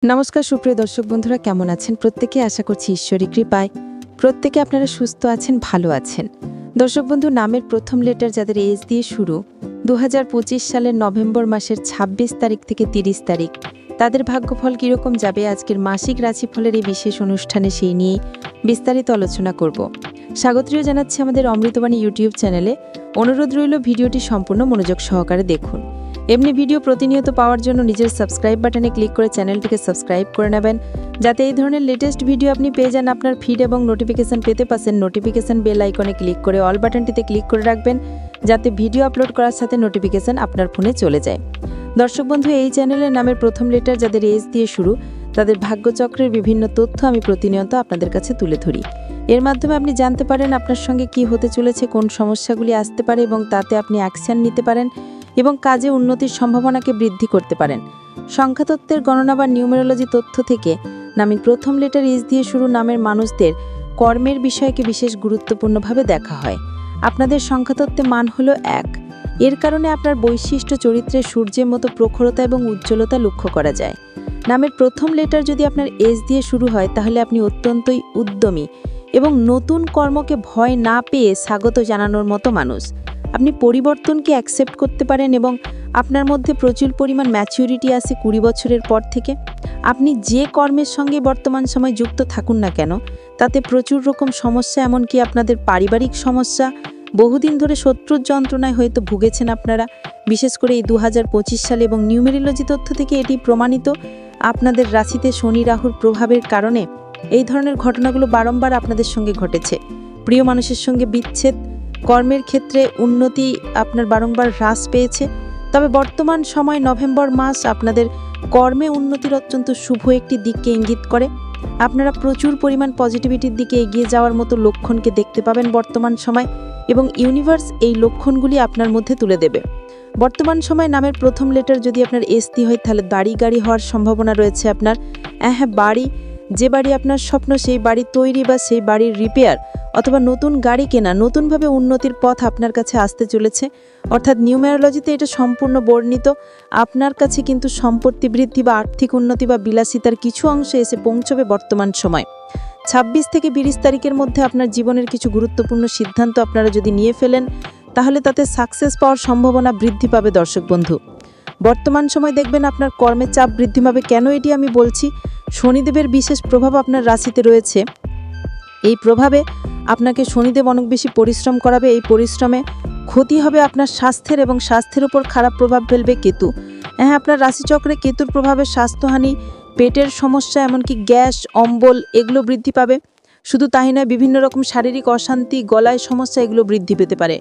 নমস্কার সুপ্রিয় দর্শক বন্ধুরা, কেমন আছেন প্রত্যেকে? আশা করছি ঈশ্বরী কৃপায় প্রত্যেকে আপনারা সুস্থ আছেন, ভালো আছেন। দর্শক বন্ধু, নামের প্রথম লেটার যাদের এস দিয়ে শুরু 2025 সালের নভেম্বর মাসের 26 তারিখ থেকে 30 তারিখ, তাদের ভাগ্যফল কীরকম যাবে আজকের মাসিক রাশিফলের এই বিশেষ অনুষ্ঠানে সেই নিয়ে বিস্তারিত আলোচনা করব। স্বাগতও জানাচ্ছি আমাদের অমৃতবাণী ইউটিউব চ্যানেলে। অনুরোধ রইল ভিডিওটি সম্পূর্ণ মনোযোগ সহকারে দেখুন। এমনি ভিডিও প্রতিনিয়ত পাওয়ার জন্য নিজের সাবস্ক্রাইব বাটনে ক্লিক করে চ্যানেলটিকে সাবস্ক্রাইব করে নেবেন, যাতে এই ধরনের লেটেস্ট ভিডিও আপনি পেয়ে যান। আপনার ফিড এবং নোটিফিকেশন পেতে পাচ্ছেন নোটিফিকেশন বেল আইকনে ক্লিক করে অল বাটনটিতে ক্লিক করে রাখবেন, যাতে ভিডিও আপলোড করার সাথে নোটিফিকেশন আপনার ফোনে চলে যায়। দর্শক বন্ধু, এই চ্যানেলের নামের প্রথম লেটার যাদের এস দিয়ে শুরু, তাদের ভাগ্যচক্রের বিভিন্ন তথ্য আমি প্রতিনিয়ত আপনাদের কাছে তুলে ধরি। এর মাধ্যমে আপনি জানতে পারেন আপনার সঙ্গে কি হতে চলেছে, কোন সমস্যাগুলি আসতে পারে এবং তাতে আপনি অ্যাকশন নিতে পারেন এবং কাজে উন্নতির সম্ভাবনাকে বৃদ্ধি করতে পারেন। সংখ্যাতত্ত্বের গণনা বা নিউমেরোলজি তথ্য থেকে নামের প্রথম লেটার এস দিয়ে শুরু নামের মানুষদের কর্মের বিষয়কে বিশেষ গুরুত্বপূর্ণভাবে দেখা হয়। আপনাদের সংখ্যাতত্ত্বে মান হলো 1। এর কারণে আপনার বৈশিষ্ট্য চরিত্রে সূর্যের মতো প্রখরতা এবং উজ্জ্বলতা লক্ষ্য করা যায়। নামের প্রথম লেটার যদি আপনার এস দিয়ে শুরু হয়, তাহলে আপনি অত্যন্তই উদ্যমী এবং নতুন কর্মকে ভয় না পেয়ে স্বাগত জানানোর মতো মানুষ। আপনি পরিবর্তনকে অ্যাকসেপ্ট করতে পারেন এবং আপনার মধ্যে প্রচুর পরিমাণ ম্যাচিউরিটি আসে 20 বছরের পর থেকে। আপনি যে কর্মের সঙ্গে বর্তমান সময় যুক্ত থাকুন না কেন, তাতে প্রচুর রকম সমস্যা, এমনকি আপনাদের পারিবারিক সমস্যা, বহুদিন ধরে শত্রুর যন্ত্রণায় হয়তো ভুগেছেন আপনারা, বিশেষ করে এই 2025 সালে। এবং নিউমেরোলজি তথ্য থেকে এটি প্রমাণিত, আপনাদের রাশিতে শনি রাহুর প্রভাবের কারণে এই ধরনের ঘটনাগুলো বারংবার আপনাদের সঙ্গে ঘটেছে। প্রিয় মানুষের সঙ্গে বিচ্ছেদ, কর্মের ক্ষেত্রে উন্নতি আপনার বারংবার হ্রাস পেয়েছে। তবে বর্তমান সময় নভেম্বর মাস আপনাদের কর্মে উন্নতির অত্যন্ত শুভ একটি দিককে ইঙ্গিত করে। আপনারা প্রচুর পরিমাণ পজিটিভিটির দিকে এগিয়ে যাওয়ার মতো লক্ষণকে দেখতে পাবেন বর্তমান সময়, এবং ইউনিভার্স এই লক্ষণগুলি আপনার মধ্যে তুলে দেবে। বর্তমান সময় নামের প্রথম লেটার যদি আপনার এসটি হয়, তাহলে গাড়ি হওয়ার সম্ভাবনা রয়েছে আপনার। হ্যাঁ, বাড়ি, যে বাড়ি আপনার স্বপ্ন সেই বাড়ি তৈরি বা সেই বাড়ির রিপেয়ার অথবা নতুন গাড়ি কেনা, নতুনভাবে উন্নতির পথ আপনার কাছে আসতে চলেছে। অর্থাৎ নিউমেরোলজিতে এটা সম্পূর্ণ বর্ণিত। আপনার কাছে কিন্তু সম্পত্তি বৃদ্ধি বা আর্থিক উন্নতি বা বিলাসিতার কিছু অংশ এসে পৌঁছবে বর্তমান সময়। 26 থেকে 20 তারিখের মধ্যে আপনার জীবনের কিছু গুরুত্বপূর্ণ সিদ্ধান্ত আপনারা যদি নিয়ে ফেলেন, তাহলে তাতে সাকসেস পাওয়ার সম্ভাবনা বৃদ্ধি পাবে। দর্শক বন্ধু, বর্তমান সময় দেখবেন আপনার কর্মের চাপ বৃদ্ধি পাবে। কেন এটি আমি বলছি? শনিদেবের বিশেষ প্রভাব আপনার রাশিতে রয়েছে। এই প্রভাবে আপনাকে শনিদেব অনেক বেশি পরিশ্রম করাবে। এই পরিশ্রমে ক্ষতি হবে আপনার স্বাস্থ্যের, এবং স্বাস্থ্যের উপর খারাপ প্রভাব ফেলবে কেতু। হ্যাঁ, আপনার রাশিচক্রে কেতুর প্রভাবে স্বাস্থ্যহানি, পেটের সমস্যা, এমনকি গ্যাস, অম্বল এগুলো বৃদ্ধি পাবে। শুধু তাই নয়, বিভিন্ন রকম শারীরিক অশান্তি, গলায় সমস্যা এগুলো বৃদ্ধি পেতে পারে।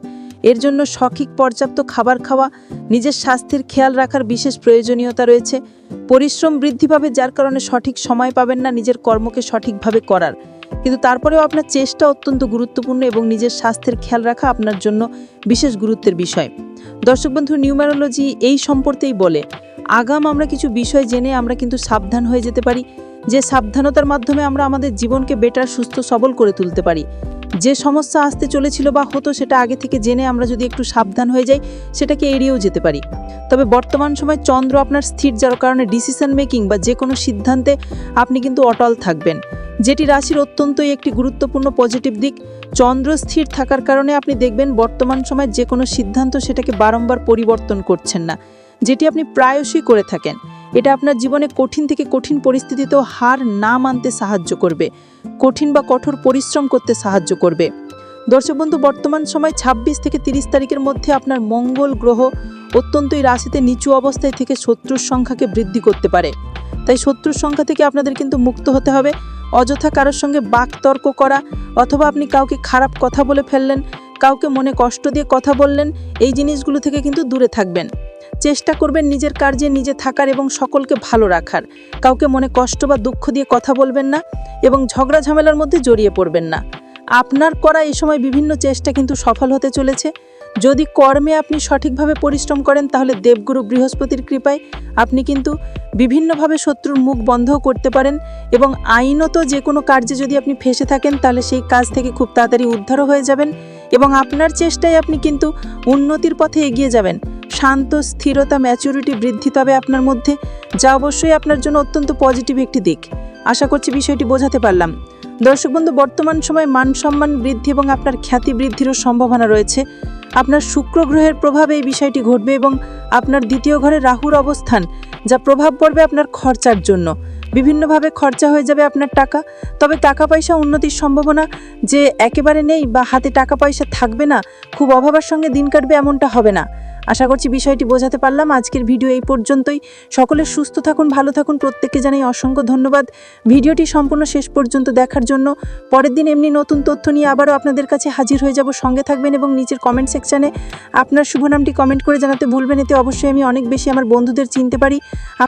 এর জন্য সঠিক পর্যাপ্ত খাবার খাওয়া, নিজের স্বাস্থ্যের খেয়াল রাখার বিশেষ প্রয়োজনীয়তা রয়েছে। পরিশ্রম বৃদ্ধি পাবে, যার কারণে সঠিক সময় পাবেন না নিজের কর্মকে সঠিকভাবে করার। কিন্তু তারপরেও আপনার চেষ্টা অত্যন্ত গুরুত্বপূর্ণ এবং নিজের স্বাস্থ্যের খেয়াল রাখা আপনার জন্য বিশেষ গুরুত্বের বিষয়। দর্শক বন্ধু, নিউমেরোলজি এই সম্পর্কেই বলে আগাম আমরা কিছু বিষয় জেনে আমরা কিন্তু সাবধান হয়ে যেতে পারি, যে সাবধানতার মাধ্যমে আমরা আমাদের জীবনকে বেটার, সুস্থ, সবল করে তুলতে পারি। যে সমস্যা আসতে চলেছিল বা হতো, সেটা আগে থেকে জেনে আমরা যদি একটু সাবধান হয়ে যাই, সেটাকে এড়িয়েও যেতে পারি। তবে বর্তমান সময় চন্দ্র আপনার স্থির, যার কারণে ডিসিশন মেকিং বা যে কোনো সিদ্ধান্তে আপনি কিন্তু অটল থাকবেন, যেটি রাশির অত্যন্তই একটি গুরুত্বপূর্ণ পজিটিভ দিক। চন্দ্র স্থির থাকার কারণে আপনি দেখবেন বর্তমান সময় যে কোনো সিদ্ধান্ত সেটাকে বারংবার পরিবর্তন করছেন না, যেটি আপনি প্রায়শই করে থাকেন। এটা আপনার জীবনে কঠিন থেকে কঠিন পরিস্থিতিতেও হার না মানতে সাহায্য করবে, কঠিন বা কঠোর পরিশ্রম করতে সাহায্য করবে। দর্শক বন্ধু, বর্তমান সময় 26 থেকে 30 তারিখের মধ্যে আপনার মঙ্গল গ্রহ অত্যন্তই রাশিতে নিচু অবস্থায় থেকে শত্রুর সংখ্যাকে বৃদ্ধি করতে পারে। তাই শত্রুর সংখ্যা থেকে আপনাদের কিন্তু মুক্ত হতে হবে। অযথা কারোর সঙ্গে বাকতর্ক করা, অথবা আপনি কাউকে খারাপ কথা বলে ফেললেন, কাউকে মনে কষ্ট দিয়ে কথা বললেন, এই জিনিসগুলো থেকে কিন্তু দূরে থাকবেন। চেষ্টা করবেন নিজের কার্যে নিজে থাকার এবং সকলকে ভালো রাখার। কাউকে মনে কষ্ট বা দুঃখ দিয়ে কথা বলবেন না এবং ঝগড়া ঝামেলার মধ্যে জড়িয়ে পড়বেন না। আপনার করা এই সময় বিভিন্ন চেষ্টা কিন্তু সফল হতে চলেছে। যদি কর্মে আপনি সঠিকভাবে পরিশ্রম করেন, তাহলে দেবগুরু বৃহস্পতির কৃপায় আপনি কিন্তু বিভিন্নভাবে শত্রুর মুখ বন্ধও করতে পারেন, এবং আইনত যে কোনো কার্যে যদি আপনি ফেঁসে থাকেন, তাহলে সেই কাজ থেকে খুব তাড়াতাড়ি উদ্ধারও হয়ে যাবেন এবং আপনার চেষ্টায় আপনি কিন্তু উন্নতির পথে এগিয়ে যাবেন। শান্ত, স্থিরতা, ম্যাচুরিটি বৃদ্ধি পাবে আপনার মধ্যে, যা অবশ্যই আপনার জন্য অত্যন্ত পজিটিভ একটি দিক। আশা করছি বিষয়টি বোঝাতে পারলাম। দর্শক বন্ধু, বর্তমান সময়ে মান সম্মান বৃদ্ধি এবং আপনার খ্যাতি বৃদ্ধিরও সম্ভাবনা রয়েছে। আপনার শুক্র গ্রহের প্রভাবে এই বিষয়টি ঘটবে এবং আপনার দ্বিতীয় ঘরে রাহুর অবস্থান, যা প্রভাব পড়বে আপনার খরচার জন্য। বিভিন্নভাবে খরচা হয়ে যাবে আপনার টাকা। তবে টাকা পয়সা উন্নতির সম্ভাবনা যে একেবারে নেই বা হাতে টাকা পয়সা থাকবে না, খুব অভাবের সঙ্গে দিন কাটবে, এমনটা হবে না। আশা করছি বিষয়টি বোঝাতে পারলাম। আজকের ভিডিও এই পর্যন্তই। সকলে সুস্থ থাকুন, ভালো থাকুন, প্রত্যেককে জানাই অসংখ্য ধন্যবাদ ভিডিওটি সম্পূর্ণ শেষ পর্যন্ত দেখার জন্য। পরের দিন এমনি নতুন তথ্য নিয়ে আবারও আপনাদের কাছে হাজির হয়ে যাব। সঙ্গে থাকবেন এবং নিচের কমেন্ট সেকশানে আপনার শুভ নামটি কমেন্ট করে জানাতে ভুলবেন। এতে অবশ্যই আমি অনেক বেশি আমার বন্ধুদের চিনতে পারি।